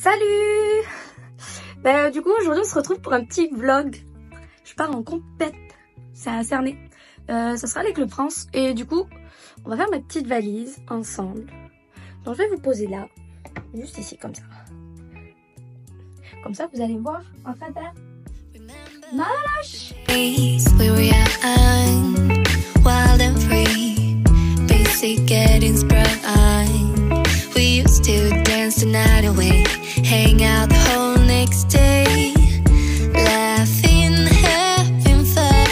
Salut. Du coup aujourd'hui on se retrouve pour un petit vlog. Je pars en compète, c'est à Cernay. Ça sera avec le prince et du coup on va faire ma petite valise ensemble. Donc je vais vous poser là, juste ici comme ça. Comme ça vous allez voir en fait ma lâche. Wild and free, basic getting sprung. We used to dance the night away, hang out the whole next day, laughing, having fun.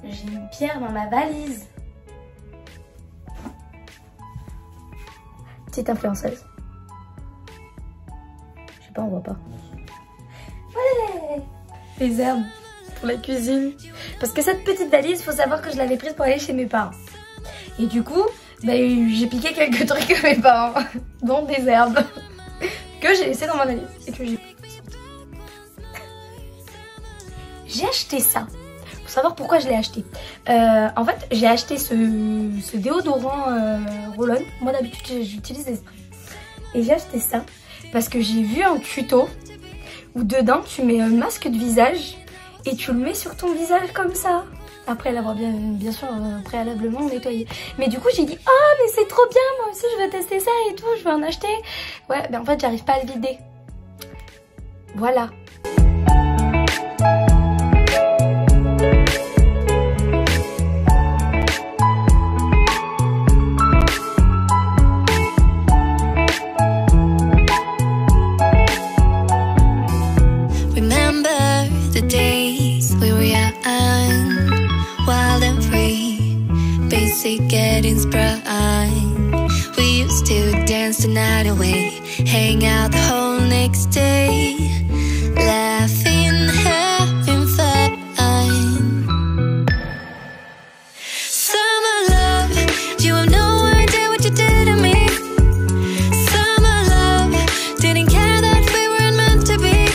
J'ai une pierre dans ma valise. Petite influenceuse. Je sais pas, on voit pas. Ouais, les herbes pour la cuisine. Parce que cette petite valise, faut savoir que je l'avais prise pour aller chez mes parents. Et du coup, j'ai piqué quelques trucs à mes parents, dont des herbes que j'ai laissées dans ma valise et que j'ai acheté ça. Faut savoir pourquoi je l'ai acheté. En fait, j'ai acheté ce déodorant roll-on. Moi d'habitude, j'utilise des sprays. Et j'ai acheté ça parce que j'ai vu un tuto où dedans tu mets un masque de visage et tu le mets sur ton visage comme ça. Après l'avoir bien sûr préalablement nettoyé. Mais du coup j'ai dit ah mais c'est trop bien, moi aussi je veux tester ça et tout, je vais en acheter. Ouais en fait j'arrive pas à le vider. Voilà. Getting sprung. We used to dance the night away, hang out the whole next day, laughing, having fun. Summer love, you have no idea what you did to me. Summer love, didn't care that we weren't meant to be.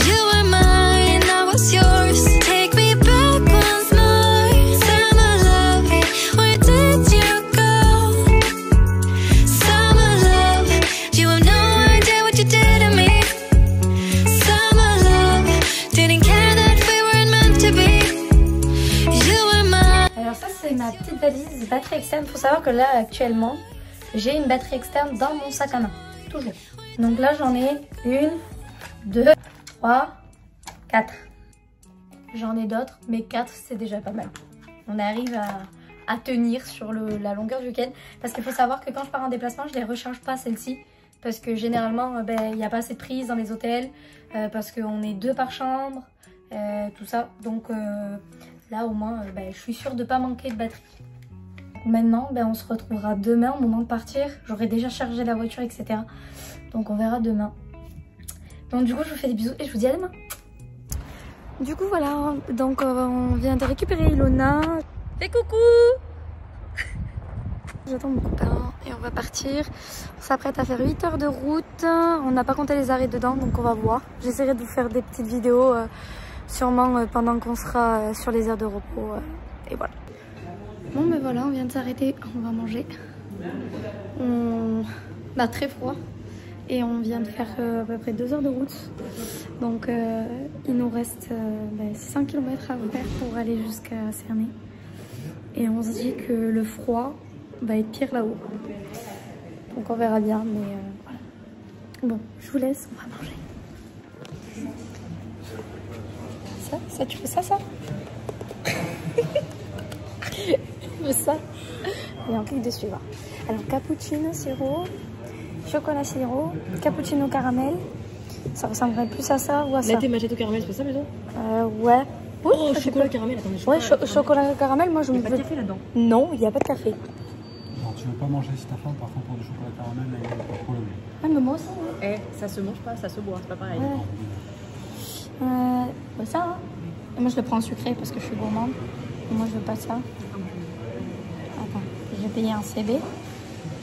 You were mine, I was yours. Take me back once more. Summer love, where did you go? Summer love, you have no idea what you did to me. Summer love, didn't care that we weren't meant to be. You were mine. Alors ça c'est ma petite valise batterie externe. Faut savoir que là actuellement j'ai une batterie externe dans mon sac à main. Toujours. Donc là j'en ai 1, 2, 3, 4. J'en ai d'autres mais 4 c'est déjà pas mal. On arrive à tenir sur la longueur du week-end. Parce qu'il faut savoir que quand je pars en déplacement je les recharge pas celles-ci. Parce que généralement il n'y a pas assez de prise dans les hôtels. Parce qu'on est 2 par chambre. Tout ça. Donc là au moins je suis sûre de ne pas manquer de batterie. Maintenant on se retrouvera demain au moment de partir. J'aurai déjà chargé la voiture etc. Donc on verra demain. Donc du coup je vous fais des bisous et je vous dis à demain. Du coup voilà, donc on vient de récupérer Ilona. Fais coucou. J'attends mon copain et on va partir. On s'apprête à faire 8 heures de route. On n'a pas compté les arrêts dedans donc on va voir. J'essaierai de vous faire des petites vidéos sûrement pendant qu'on sera sur les aires de repos. Et voilà. Bon voilà, on vient de s'arrêter. On va manger. On a très froid. Et on vient de faire à peu près 2 heures de route. Donc il nous reste 600 km à faire pour aller jusqu'à Cernay. Et on se dit que le froid va être pire là-haut. Donc on verra bien, mais voilà. Bon, je vous laisse, on va manger. Ça tu veux ça Je veux ça. Et on clique dessus. Va. Alors cappuccino, sirop. Chocolat sirop, cappuccino caramel. Ça ressemblerait plus à ça ou à ça. Latte macchiato caramel, c'est pas ça, maison? Ouais. Oui, oh, chocolat caramel, attends. Ouais, chocolat caramel, moi je me. Il n'y a pas de café là-dedans? Non, il n'y a pas de café. Alors, tu veux pas manger si t'as faim, par contre, pour du chocolat caramel, il n'y a pas de problème. Ah, mais moi aussi. Ça se mange pas, ça se boit, c'est pas pareil. Ouais. Ça, hein. Et moi je le prends en sucré parce que je suis gourmande. Et moi je veux pas ça. Attends, je vais payer un CB.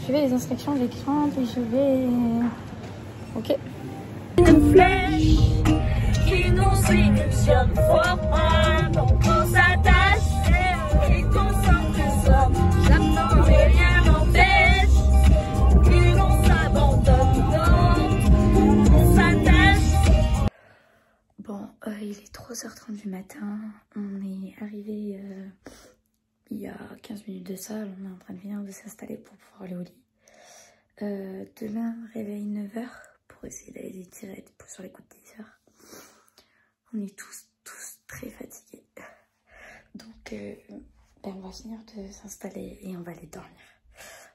Suivez les instructions de l'écran, puis je vais... Ok. Une flèche qui nous signe sur le froid, donc on s'attache. matin, on est arrivé il y a 15 minutes de ça, on est en train de venir de s'installer pour pouvoir aller au lit. Demain, réveil 9h pour essayer d'aller tirer sur les coups de 10h. On est tous très fatigués. Donc, on va finir de s'installer et on va aller dormir.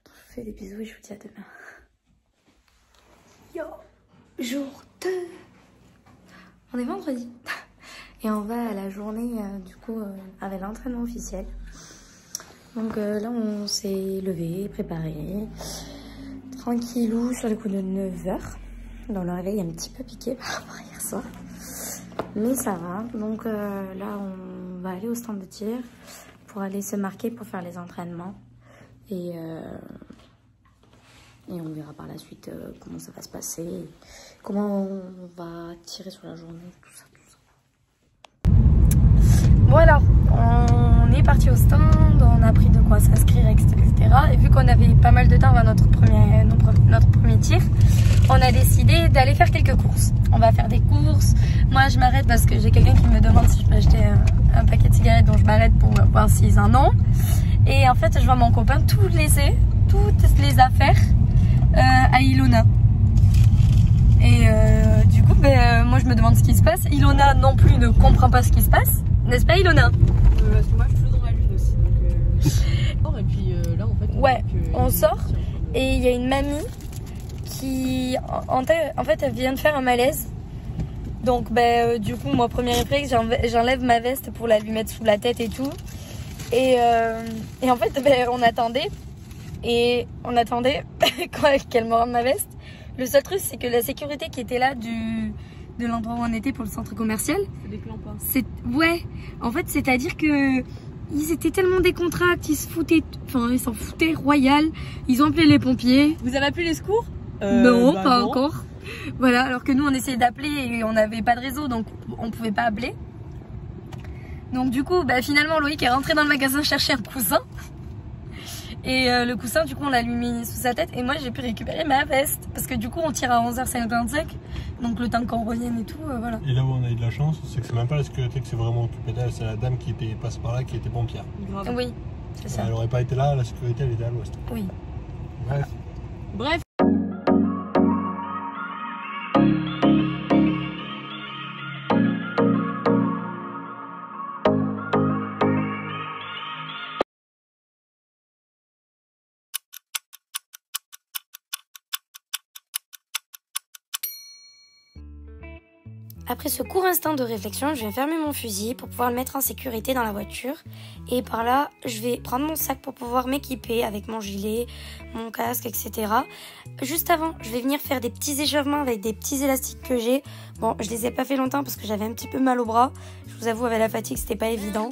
Donc, je vous fais des bisous et je vous dis à demain. Yo, jour 2. On est vendredi. Et on va à la journée, du coup, avec l'entraînement officiel. Donc là, on s'est levé, préparé. Tranquillou sur les coups de 9h. Dans le réveil, un petit peu piqué par rapport à hier soir. Mais ça va. Donc là, on va aller au stand de tir pour aller se marquer pour faire les entraînements. Et on verra par la suite comment ça va se passer. Comment on va tirer sur la journée, tout ça. Bon alors, on est parti au stand, on a pris de quoi s'inscrire, etc. Et vu qu'on avait pas mal de temps avant notre premier tir, on a décidé d'aller faire quelques courses. On va faire des courses. Moi, je m'arrête parce que j'ai quelqu'un qui me demande si je peux acheter un paquet de cigarettes, donc je m'arrête pour voir s'ils en ont. Et en fait, je vois mon copain tout laisser, toutes les affaires à Ilona. Et du coup, moi, je me demande ce qui se passe. Ilona non plus ne comprend pas ce qui se passe. N'est-ce pas, Ilona? Parce que moi, je suis toujours dans la lune aussi. Donc, et puis là, en fait, ouais, on sort et il y a une mamie qui, en fait, elle vient de faire un malaise. Donc, du coup, moi, premier réflexe, j'enlève ma veste pour la lui mettre sous la tête et tout. Et en fait, on attendait. Et on attendait qu'elle me rende ma veste. Le seul truc, c'est que la sécurité qui était là de l'endroit où on était pour le centre commercial. C'est des clampins. Ouais, en fait, c'est-à-dire que ils étaient tellement décontractés, ils s'en foutaient royal. Ils ont appelé les pompiers. Vous avez appelé les secours? Non, pas encore. Voilà, alors que nous, on essayait d'appeler et on n'avait pas de réseau, donc on pouvait pas appeler. Donc du coup, finalement, Loïc est rentré dans le magasin chercher un coussin. Et le coussin, du coup, on l'a lui mis sous sa tête. Et moi, j'ai pu récupérer ma veste. Parce que du coup, on tire à 11h55. Donc le temps qu'on revienne et tout, voilà. Et là où on a eu de la chance, c'est que c'est même pas la sécurité qui s'est vraiment occupée d'elle. C'est la dame qui passe par là, qui était pompière. Grave. Oui, c'est ça. Elle aurait pas été là, la sécurité, elle était à l'ouest. Oui. Bref. Après ce court instant de réflexion, je vais fermer mon fusil pour pouvoir le mettre en sécurité dans la voiture. Et par là, je vais prendre mon sac pour pouvoir m'équiper avec mon gilet, mon casque, etc. Juste avant, je vais venir faire des petits échauffements avec des petits élastiques que j'ai. Bon, je les ai pas fait longtemps parce que j'avais un petit peu mal au bras. Je vous avoue, avec la fatigue, c'était pas évident.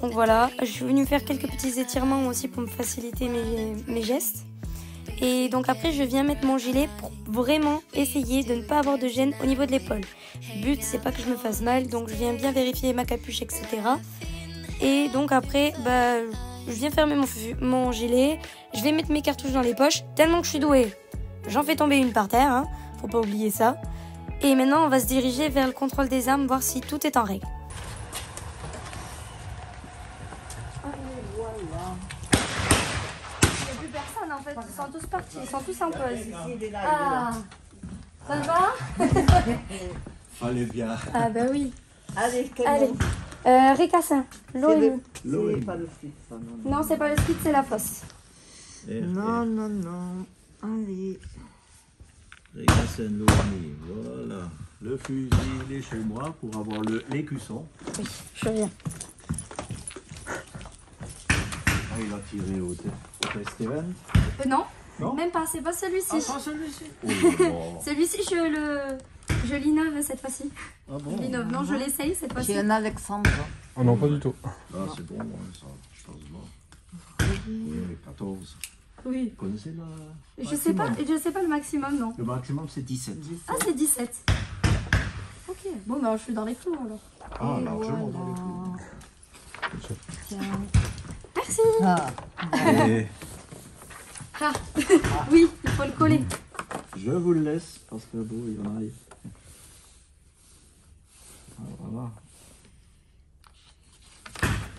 Donc voilà, je suis venue faire quelques petits étirements aussi pour me faciliter mes gestes. Et donc après, je viens mettre mon gilet pour vraiment essayer de ne pas avoir de gêne au niveau de l'épaule. Le but, c'est pas que je me fasse mal, donc je viens bien vérifier ma capuche, etc. Et donc après, je viens fermer mon gilet, je vais mettre mes cartouches dans les poches, tellement que je suis douée. J'en fais tomber une par terre, hein, faut pas oublier ça. Et maintenant, on va se diriger vers le contrôle des armes, voir si tout est en règle. En fait, ils sont tous partis, ils sont tous en pause. Ah, ça va? Allez bien. Ah bah oui. Allez, Récassin, l'eau et nous. L'eau et pas le flic. Non, c'est pas le ski, c'est la fosse. Non, non, non. Allez. Récassin, l'eau et voilà. Le fusil, il est chez moi pour avoir l'écusson. Oui, je reviens. Ah, il a tiré au test Steven. Non, Non, même pas, c'est pas celui-ci. Ah, pas celui-ci. Oh, bon. Celui-ci, je l'innove cette fois-ci. Ah bon? Je l'innove, non, je l'essaye cette fois-ci. J'ai un Alexandre. Oh non, pas du tout. Ah, c'est bon, ça, je pense bon. Oui, 14. Oui. Vous connaissez le Je sais pas le maximum, non. Le maximum, c'est 17. Ah, c'est 17. Ok, bon, je suis dans les clous alors. Ah, largement dans les clous. Tiens. Merci. Ah, Et Ah, oui, il faut le coller. je vous le laisse parce que bon, il y en a. Ah, voilà.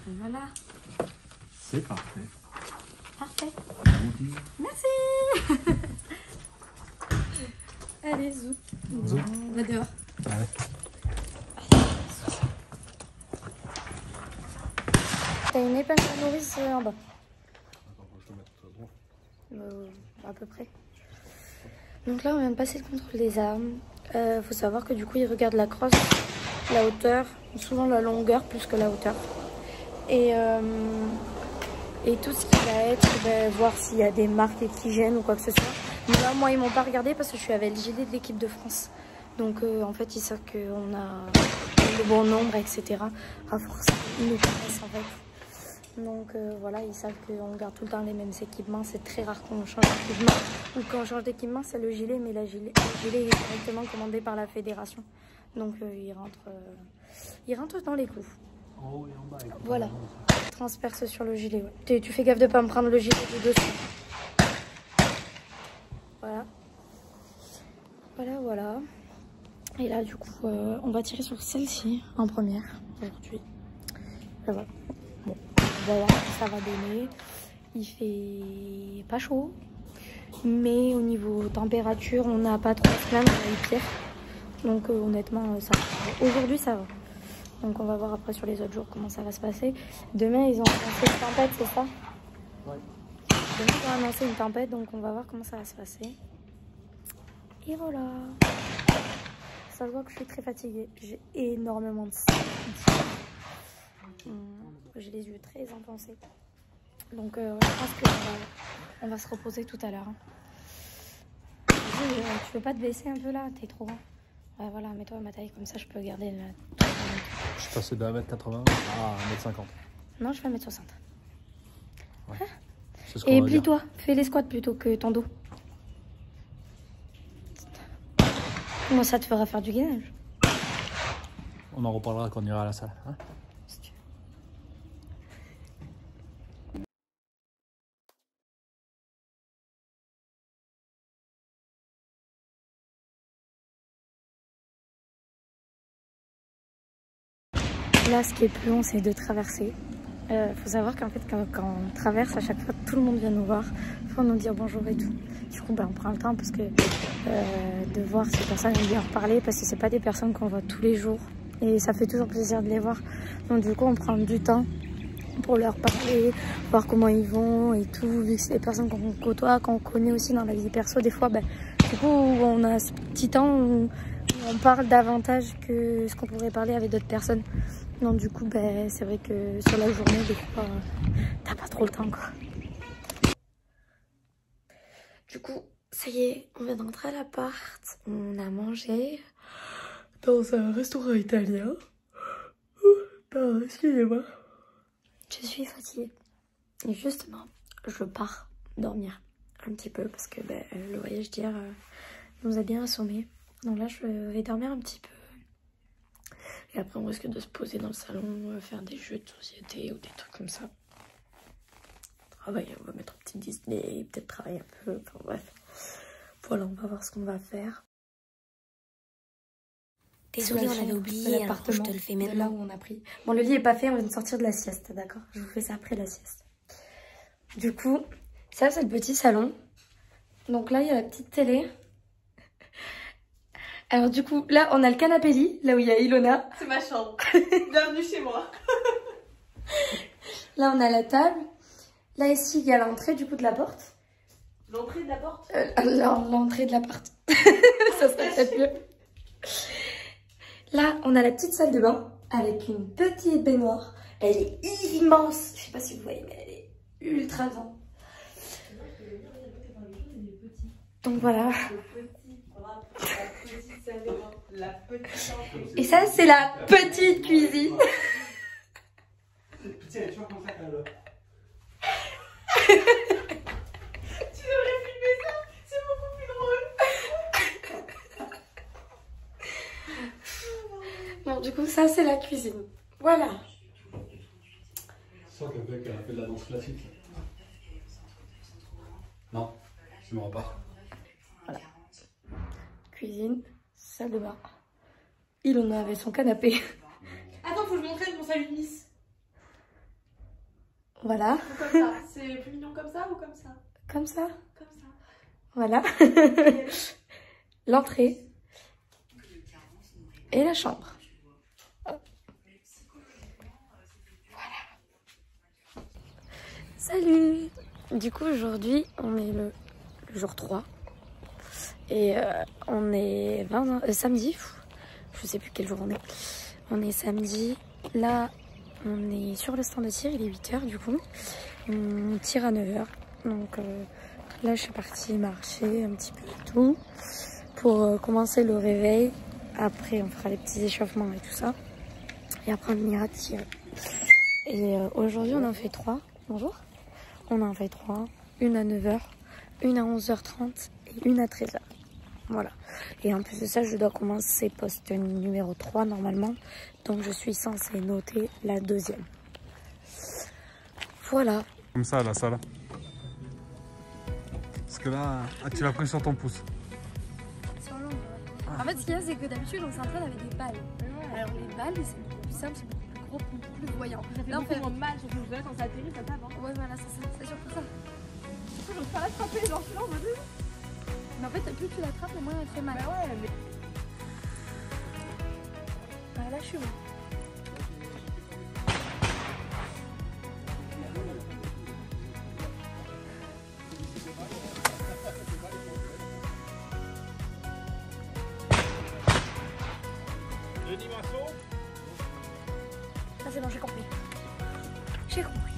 Voilà. C'est parfait. Parfait. Bon, Merci. Allez, zou. Zou. On va dehors. Allez. T'as une épingle à nourrice en bas. À peu près. Donc là, on vient de passer le contrôle des armes. Faut savoir que du coup, ils regardent la crosse, la hauteur, souvent la longueur plus que la hauteur. Et tout ce qui va être, voir s'il y a des marques qui gênent ou quoi que ce soit. Mais là, moi, ils m'ont pas regardé parce que je suis avec le gilet de l'équipe de France. Donc, en fait, ils savent qu'on a le bon nombre, etc. À force, ils nous connaissent en fait. Donc voilà, ils savent qu'on garde tout le temps les mêmes équipements. C'est très rare qu'on change d'équipement. Ou quand on change d'équipement, c'est le gilet. Mais le gilet est directement commandé par la fédération. Donc il rentre dans les coups. En haut et en bas. Voilà. Transperce sur le gilet. Ouais. Tu fais gaffe de ne pas me prendre le gilet du dessus. Voilà. Voilà. Et là, du coup, on va tirer sur celle-ci en première aujourd'hui. Voilà. Bon, on va voir ce que ça va donner. Il fait pas chaud, mais au niveau température, on n'a pas trop de plaindre, on a eu pire. Donc honnêtement, ça va. Aujourd'hui, ça va. Donc on va voir après sur les autres jours comment ça va se passer. Demain, ils ont annoncé une tempête, c'est ça? Ouais. Demain, ils ont annoncé une tempête, donc on va voir comment ça va se passer. Et voilà. Ça se voit que je suis très fatiguée. J'ai énormément de stress. J'ai les yeux très enfoncés. Donc je pense qu'on va se reposer tout à l'heure. Tu veux pas te baisser un peu là? T'es trop grand. Ouais, voilà, mets-toi à ma taille, comme ça je peux garder la... Je suis passé de 1m80 à 1m50. Non, je fais 1m60. Ouais. Hein? C'est ce qu'on Et va dire. plie-toi, fais les squats plutôt que ton dos. Moi, ça te fera faire du gainage. On en reparlera quand on ira à la salle. Hein? Si tu veux. Là, ce qui est plus long, c'est de traverser. Faut savoir qu'en fait, quand on traverse, à chaque fois, tout le monde vient nous voir. Faut nous dire bonjour et tout. Du coup, on prend le temps parce que de voir ces personnes et de leur parler, parce que c'est pas des personnes qu'on voit tous les jours. Et ça fait toujours plaisir de les voir. Donc du coup, on prend du temps pour leur parler, voir comment ils vont et tout. Vu que c'est des personnes qu'on côtoie, qu'on connaît aussi dans la vie perso, des fois, du coup, on a ce petit temps où on parle davantage que ce qu'on pourrait parler avec d'autres personnes. Donc du coup, c'est vrai que sur la journée, des fois, t'as pas trop le temps, quoi. Du coup, ça y est, on vient d'entrer à l'appart. On a mangé dans un restaurant italien. Pardon, excusez-moi. Je suis fatiguée. Et justement, je pars dormir un petit peu parce que le voyage d'hier nous a bien assommés. Donc là, je vais dormir un petit peu. Et après, on risque de se poser dans le salon, faire des jeux de société ou des trucs comme ça. Travailler, on va mettre un petit Disney, peut-être travailler un peu. Enfin bref. Voilà, on va voir ce qu'on va faire. Désolée, on avait oublié, alors je te le fais maintenant. Là où on a pris. Bon, le lit est pas fait, on vient de sortir de la sieste, d'accord? Je vous fais ça après la sieste. Du coup, ça c'est le petit salon. Donc là, il y a la petite télé. Alors du coup, là, on a le canapé lit, là où il y a Ilona. C'est ma chambre. Bienvenue chez moi. Là, on a la table. Là, ici, il y a l'entrée du coup de la porte. L'entrée de la porte? L'entrée de l'appart. Ça serait peut-être mieux. Là, on a la petite salle de bain avec une petite baignoire. Elle est immense. Je sais pas si vous voyez, mais elle est ultra grande. Donc voilà. Et ça, c'est la petite cuisine. Petit, tu vois comme ça qu'elle... Tu devrais filmer ça, c'est beaucoup plus drôle. Bon, du coup, ça, c'est la cuisine. Voilà. Je sens que le mec a fait de la danse classique. Non, je ne me rends pas. Voilà. Cuisine, salle de bain. Ilona avait son canapé. Attends, faut que je montre mon salut de Nice. Voilà. Comme ça. C'est plus mignon comme ça ou comme ça? Comme ça. Comme ça. Voilà. L'entrée. Et la chambre. Voilà. Salut. Du coup, aujourd'hui, on est le jour 3. Et on est samedi. Je sais plus quel jour on est. On est samedi. Là, on est sur le stand de tir. Il est 8 h du coup. On tire à 9 h. Donc là, je suis partie marcher un petit peu et tout. Pour commencer le réveil. Après, on fera les petits échauffements et tout ça. Et après, on ira tirer. Et aujourd'hui, on en fait 3. Bonjour. On en fait 3. Une à 9 h, une à 11h30 et une à 13 h. Voilà. Et en plus de ça, je dois commencer poste numéro 3 normalement. Donc, je suis censée noter la 2e. Voilà. Comme ça, là, ça là. Parce que là, tu l'as pris sur ton pouce. Sur l'ombre. En fait, ce qu'il y a, c'est que d'habitude, on s'entraîne avec des balles. Alors, les balles, c'est beaucoup plus simple, c'est beaucoup plus gros, beaucoup plus voyant. Ça fait beaucoup moins mal, surtout que quand ça atterrit, ça tape. Ouais, voilà, c'est surtout ça. Je ne peux pas l'attraper, genre je suis là en mode. Mais en fait, plus tu l'attrapes, le moins elle fait mal. Bah ouais, mais. Ouais, là, je suis bon. Ah, c'est bon, j'ai compris. J'ai compris.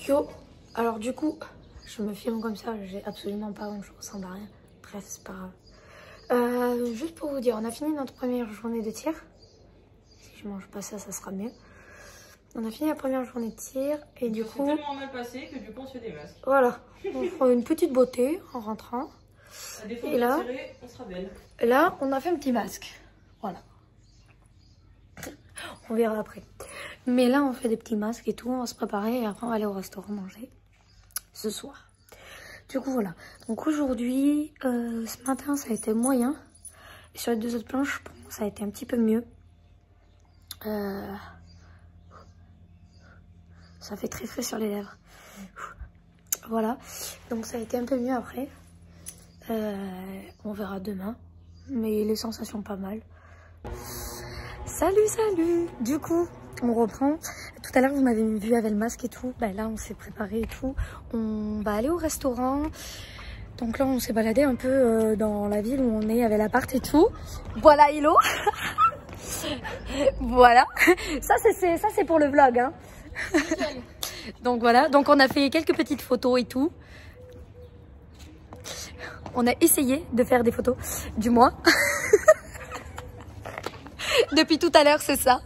Yo, alors du coup, je me filme comme ça, j'ai absolument pas grand chose, ça ressemble à rien. Bref, c'est pas grave. Juste pour vous dire, on a fini notre première journée de tir. Si je mange pas ça, ça sera mieux. On a fini la première journée de tir et du coup... C'est tellement mal passé que du coup on se fait des masques. Voilà, on prend une petite beauté en rentrant. À défaut Et de là, tirer, on sera belle. Là, on a fait un petit masque. Voilà. On verra après. Mais là, on fait des petits masques et tout. On va se préparer et après, on va aller au restaurant manger ce soir. Du coup, voilà. Donc aujourd'hui, ce matin, ça a été moyen. Et sur les 2 autres planches, pour moi, ça a été un petit peu mieux. Ça fait très frais sur les lèvres. Voilà. Donc ça a été un peu mieux après. On verra demain. Mais les sensations pas mal. Salut, salut. Du coup, on reprend. Tout à l'heure, vous m'avez vu avec le masque et tout. Ben là, on s'est préparé et tout. On va aller au restaurant. Donc là, on s'est baladé un peu dans la ville où on est avec l'appart et tout. Voilà, hello. Voilà. Ça, c'est pour le vlog. Hein. Donc voilà. Donc on a fait quelques petites photos et tout. On a essayé de faire des photos. Du moins. Depuis tout à l'heure, c'est ça.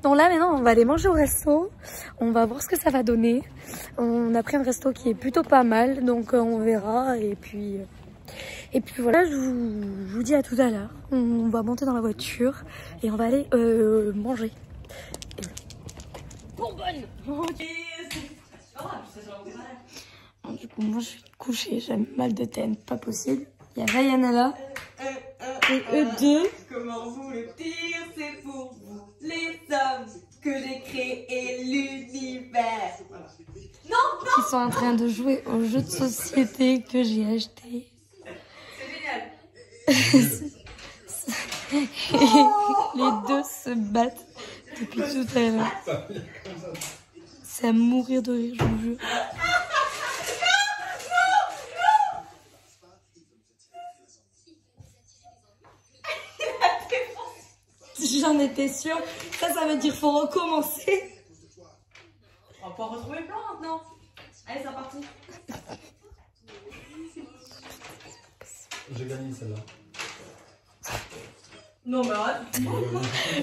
Donc là, maintenant, on va aller manger au resto. On va voir ce que ça va donner. On a pris un resto qui est plutôt pas mal. Donc, on verra. Et puis voilà, je vous dis à tout à l'heure. On va monter dans la voiture et on va aller manger. Bonbonne. Du coup, moi, je suis couchée. J'ai mal de tête. Pas possible. Il y a Rayana là. Et eux deux. Comment vous le dire, c'est pour vous, les hommes, que j'ai créé l'univers. Qui sont en train de jouer au jeu de société que j'ai acheté. C'est génial. Les deux se battent depuis tout à l'heure. C'est à mourir de rire, je vous jure. J'en étais sûre. Ça veut dire faut recommencer. On va pouvoir retrouver le plan maintenant. Allez, c'est reparti. J'ai gagné celle-là. Non, mais arrête.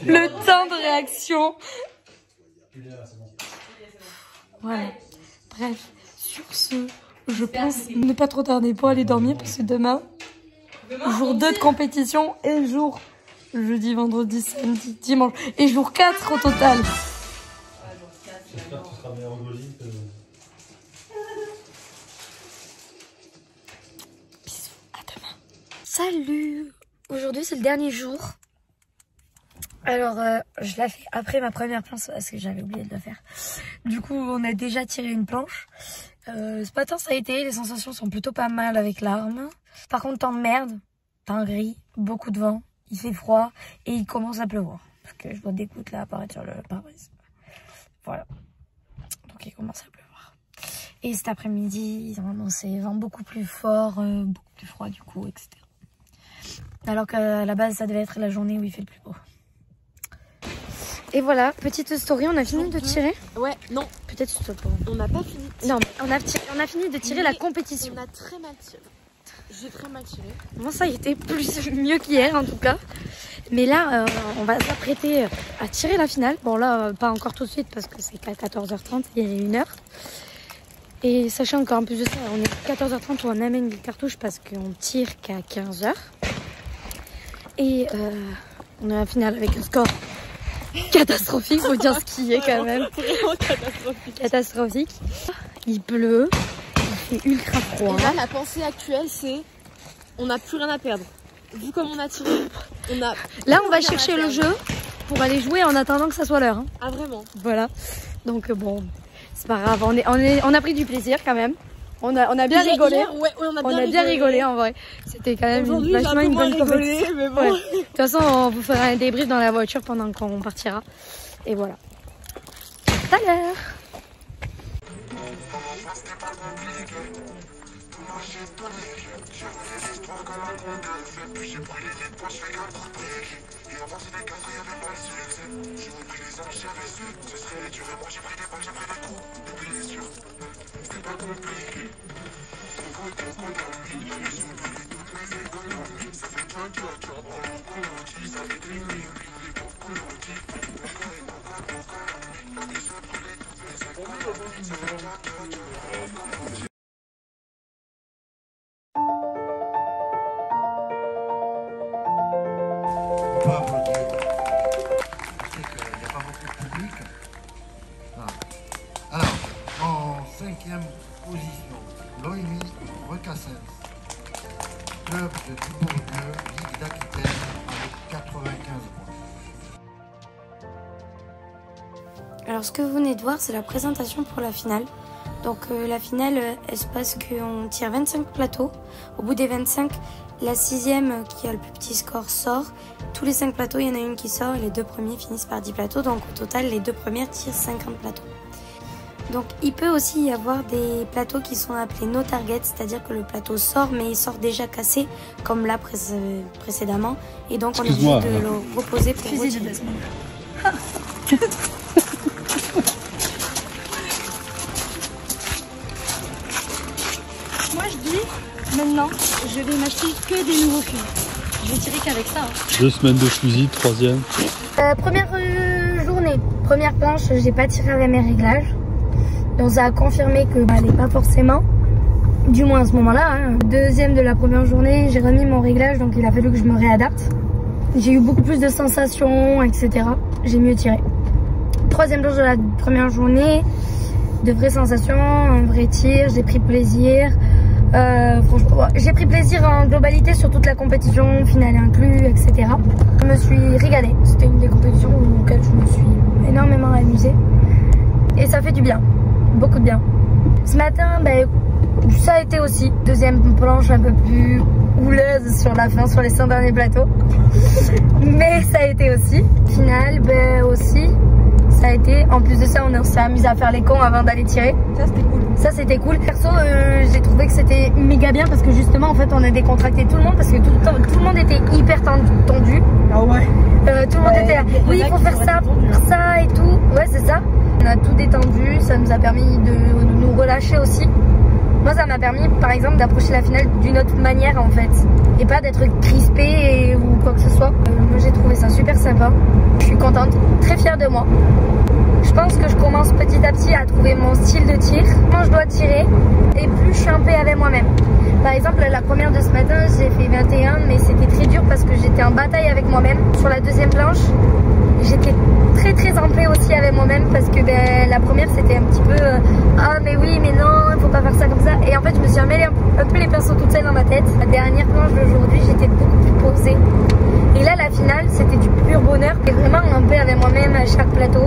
Le temps de réaction. Voilà. Bref, sur ce, je pense ne pas trop tarder pour aller dormir parce que demain, jour 2 de compétition et jour jeudi, vendredi, samedi, dimanche et jour 4 au total. J'espère que tu seras meilleur au golling que... Salut! Aujourd'hui c'est le dernier jour. Alors je l'ai fait après ma première planche parce que j'avais oublié de le faire. Du coup on a déjà tiré une planche. Ce matin ça a été, les sensations sont plutôt pas mal avec l'arme. Par contre temps de merde, temps gris, beaucoup de vent, il fait froid et il commence à pleuvoir. Parce que je vois des gouttes là apparaître sur le pare-brise. Voilà. Donc il commence à pleuvoir. Et cet après-midi, vraiment c'est vent beaucoup plus fort, beaucoup plus froid du coup, etc. Alors qu'à la base ça devait être la journée où il fait le plus beau. Et voilà, petite story, on a fini de tirer. Ouais, non. Peut-être stop. On n'a pas fini. Non, on a fini de tirer la compétition. On a très mal tiré. J'ai très mal tiré. Moi, ça a été mieux qu'hier en tout cas. Mais là, on va s'apprêter à tirer la finale. Bon là, pas encore tout de suite parce que c'est qu'à 14h30, il y a 1 heure. Et sachez encore en plus de ça, on est à 14h30 où on amène les cartouches parce qu'on tire qu'à 15h. Et on a la finale avec un score catastrophique, faut dire ce qui est quand même. Vraiment catastrophique. Catastrophique. Il pleut, il fait ultra froid. Et là, la pensée actuelle, c'est on n'a plus rien à perdre. Vu comme on a tiré, on a. Là, on va chercher le jeu pour aller jouer en attendant que ça soit l'heure. Hein. Ah vraiment? Voilà. Donc bon, c'est pas grave. On a pris du plaisir quand même. On a bien rigolé. Hier, ouais, on a bien rigolé en vrai. C'était quand même vachement une bonne compétition. Mais bon. Ouais. De toute façon, on vous fera un débrief dans la voiture pendant qu'on partira. Et voilà. À tout à l'heure. On peut applaudir. Je sais qu'il n'y a pas beaucoup de public. Ah. Alors, en 5e position, Loïmi Recassens, club de Dubourg-Dieu, Ligue d'Aquitaine, avec 95 points. Alors ce que vous venez de voir, c'est la présentation pour la finale. Donc la finale, elle se passe qu'on tire 25 plateaux. Au bout des 25, la 6e qui a le plus petit score sort. Tous les 5 plateaux, il y en a une qui sort et les 2 premiers finissent par 10 plateaux. Donc au total, les 2 premières tirent 50 plateaux. Donc il peut aussi y avoir des plateaux qui sont appelés no target, c'est-à-dire que le plateau sort mais il sort déjà cassé, comme là précédemment. Et donc on est obligé de le reposer pour retirer. Moi je dis, maintenant, je vais m'acheter que des nouveaux fusils. Je vais tirer qu'avec ça. Hein. 2 semaines de fusil, 3e. Première journée, première planche, j'ai pas tiré avec mes réglages. Donc ça a confirmé que bah, elle n'est pas forcément, du moins à ce moment-là. Hein. Deuxième de la première journée, j'ai remis mon réglage, donc il a fallu que je me réadapte. J'ai eu beaucoup plus de sensations, etc. J'ai mieux tiré. Troisième planche de la première journée, de vraies sensations, un vrai tir, j'ai pris plaisir. Franchement, j'ai pris plaisir en globalité sur toute la compétition, finale inclus, etc. Je me suis régalée. C'était une des compétitions auxquelles je me suis énormément amusée. Et ça fait du bien, beaucoup de bien. Ce matin, ben, ça a été aussi. Deuxième planche un peu plus houleuse sur la fin, sur les 100 derniers plateaux. Mais ça a été aussi. Finale, ben aussi. Ça a été, en plus de ça, on s'est amusé à faire les cons avant d'aller tirer. Ça c'était cool. Ça c'était cool. Perso, j'ai trouvé que c'était méga bien parce que justement, en fait, on a décontracté tout le monde parce que tout le monde était hyper tendu. Ah ouais. Tout le monde était là. Oui, il faut faire ça, ça et tout. Ouais, c'est ça. On a tout détendu. Ça nous a permis de nous relâcher aussi. Moi, ça m'a permis, par exemple, d'approcher la finale d'une autre manière, en fait. Et pas d'être crispée ou quoi que ce soit. Moi, j'ai trouvé ça super sympa. Je suis contente, très fière de moi. Je pense que je commence petit à petit à trouver mon style de tir. Quand je dois tirer, et plus je suis en paix avec moi-même. Par exemple, la première de ce matin, j'ai fait 21, mais c'était très dur parce que j'étais en bataille avec moi-même. Sur la deuxième planche, j'étais très en paix aussi avec moi-même parce que ben, la première, c'était un petit peu ah mais oui, mais non, faut pas faire ça comme ça. Et en fait, je me suis emmêlé un peu les pinceaux toutes seules dans ma tête. La dernière planche d'aujourd'hui, j'étais beaucoup plus posée. Et là, la finale, c'était du pur bonheur. Et vraiment en paix avec moi-même à chaque plateau.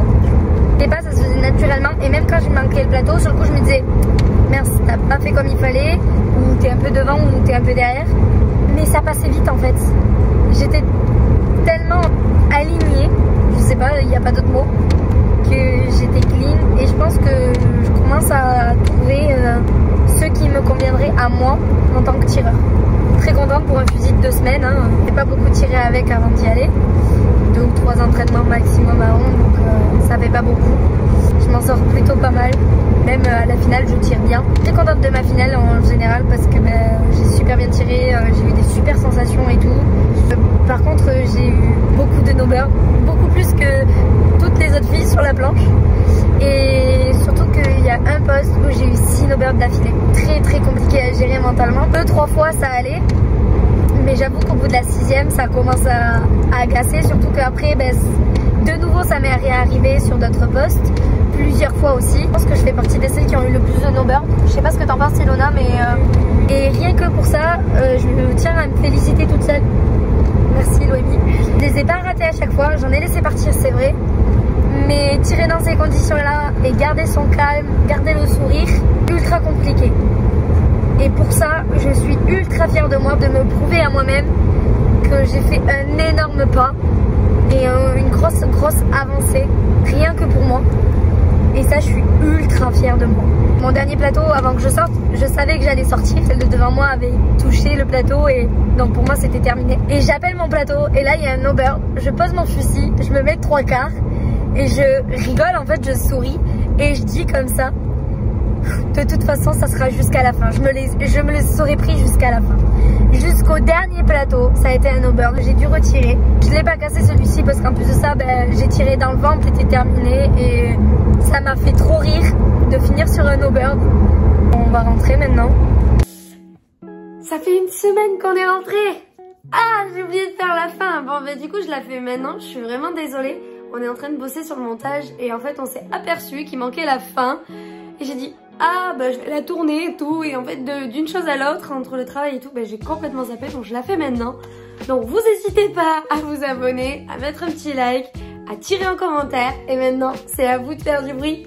Et pas, ça se faisait naturellement. Et même quand j'ai manqué le plateau, sur le coup, je me disais, merde, t'as pas fait comme il fallait, ou t'es un peu devant, ou t'es un peu derrière. Mais ça passait vite en fait. J'étais tellement alignée, je sais pas, il n'y a pas d'autre mot, que j'étais clean. Et je pense que je commence à trouver ce qui me conviendrait à moi en tant que tireur. Très contente pour un fusil de 2 semaines. Hein. J'ai pas beaucoup tiré avec avant d'y aller. 2 ou 3 entraînements maximum à Honde, donc ça fait pas beaucoup. Je m'en sors plutôt pas mal. Même à la finale, je tire bien. Très contente de ma finale en général parce que j'ai super bien tiré. J'ai eu des super sensations et tout. Par contre, j'ai eu beaucoup de no-birds, beaucoup plus que toutes les autres filles sur la planche. Et surtout qu'il y a un poste où j'ai eu 6 no-birds d'affilée. Très très compliqué à gérer mentalement. 2-3 fois ça allait. Mais j'avoue qu'au bout de la 6e, ça commence à agacer. Surtout qu'après, de nouveau, ça m'est réarrivé sur d'autres postes. Plusieurs fois aussi. Je pense que je fais partie de celles qui ont eu le plus de no-birds. Je sais pas ce que t'en penses, Ilona, mais... Et rien que pour ça, je tiens à me féliciter toute seule. Merci, Loémie. Je les ai pas ratés à chaque fois. J'en ai laissé partir, c'est vrai. Mais tirer dans ces conditions-là et garder son calme, garder le sourire, ultra compliqué. Et pour ça, je suis ultra fière de moi, de me prouver à moi-même que j'ai fait un énorme pas et une grosse avancée, rien que pour moi. Et ça, je suis ultra fière de moi. Mon dernier plateau, avant que je sorte, je savais que j'allais sortir. Celle de devant moi avait touché le plateau et donc pour moi, c'était terminé. Et j'appelle mon plateau et là, il y a un no-bird. Je pose mon fusil, je me mets 3/4 et je rigole, en fait, je souris et je dis comme ça. De toute façon, ça sera jusqu'à la fin. Je me les serais pris jusqu'à la fin. Jusqu'au dernier plateau, ça a été un no-bird. J'ai dû retirer. Je ne l'ai pas cassé celui-ci parce qu'en plus de ça, j'ai tiré dans le ventre, c'était terminé. Et ça m'a fait trop rire de finir sur un no-bird. On va rentrer maintenant. Ça fait 1 semaine qu'on est rentré. Ah, j'ai oublié de faire la fin. Bon, du coup, je la fais maintenant. Je suis vraiment désolée. On est en train de bosser sur le montage. Et en fait, on s'est aperçu qu'il manquait la fin. Et j'ai dit... ah je vais la tourner et tout, et en fait d'une chose à l'autre entre le travail et tout, j'ai complètement zappé, donc je la fais maintenant. Donc vous n'hésitez pas à vous abonner, à mettre un petit like, à tirer en commentaire, et maintenant c'est à vous de faire du bruit.